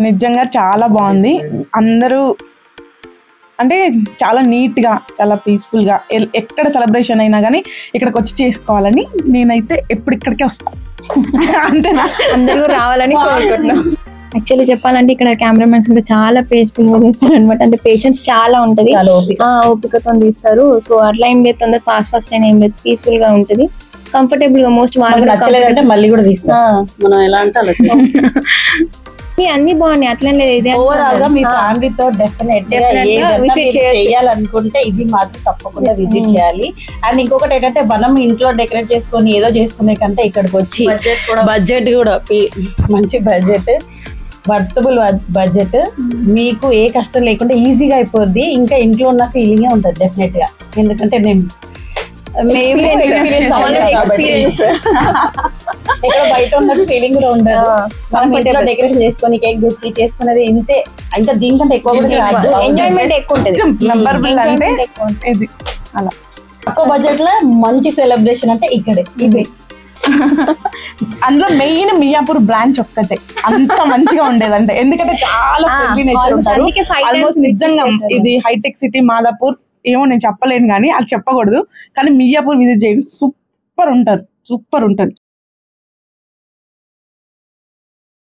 నిజంగా చాలా బాగుంది. అందరూ అంటే చాలా నీట్గా, చాలా పీస్ఫుల్గా ఎక్కడ సెలబ్రేషన్ అయినా కానీ ఇక్కడికి వచ్చి చేసుకోవాలని నేనైతే ఎప్పుడు ఇక్కడికే వస్తాను. అంతేనా? అందరూ రావాలని కోరుకుంటున్నాం. యాక్చువల్లీ చెప్పాలంటే ఇక్కడ కెమెరామెన్స్ కూడా చాలా పీస్ఫుల్ గా తీస్తారు అనమాట. అంటే పేషెన్స్ చాలా ఉంటది, ఓపికతో తీస్తారు. సో అట్లా ఏం లేదు, తొందర ఫాస్ట్ అయినా ఏం లేదు, పీస్ఫుల్ గా ఉంటది, కంఫర్టబుల్ గా. మోస్ట్ నచ్చలేదంటే మళ్ళీ కూడా తీస్తాం మనం, ఎలా అంటే అలా అన్ని బాగున్నాయి, అట్లా లేదు. ఓవరాల్ గా మీ ఫ్యామిలీతో డెఫినెట్ గా విజిట్ చేయాలనుకుంటే ఇది మాత్రం తప్పకుండా విజిట్ చేయాలి. అండ్ ఇంకొకటి ఏంటంటే మనం ఇంట్లో డెకరేట్ చేసుకొని ఏదో చేసుకునే కంటే ఇక్కడికి వచ్చి బడ్జెట్ కూడా మంచి బడ్జెట్, వర్తబుల్ బడ్జెట్, మీకు ఏ కష్టం లేకుండా ఈజీగా అయిపోద్ది. ఇంకా ఇంట్లో ఉన్న ఫీలింగే ఉంటుంది డెఫినెట్ గా, ఎందుకంటే నేను బయట ఉన్నట్టు ఫీలింగ్ కూడా ఉండదు. మనం ఇంట్లో డెకరేషన్ చేసుకొని కేక్ తెచ్చి చేసుకునేది ఇంతే, ఇంకా దీనికంటే ఎక్కువ కూడా ఎంజాయ్మెంట్ ఎక్కువ ఉంటుంది. అలా తక్కువ బడ్జెట్ లో మంచి సెలబ్రేషన్ అంటే ఇక్కడే ఇది. అందులో మెయిన్ మియాపూర్ బ్రాంచ్ ఒక్కటే అంత మంచిగా ఉండేదంటే, ఎందుకంటే చాలా ఫ్రెండ్లీ నేచర్ ఉంటారు. ఆల్మోస్ట్ నిజంగా ఇది హైటెక్ సిటీ మాదాపూర్ ఏమో నేను చెప్పలేను కానీ అది చెప్పకూడదు, కానీ మియాపూర్ విజిట్ చేయండి, సూపర్ ఉంటారు, సూపర్ ఉంటుంది.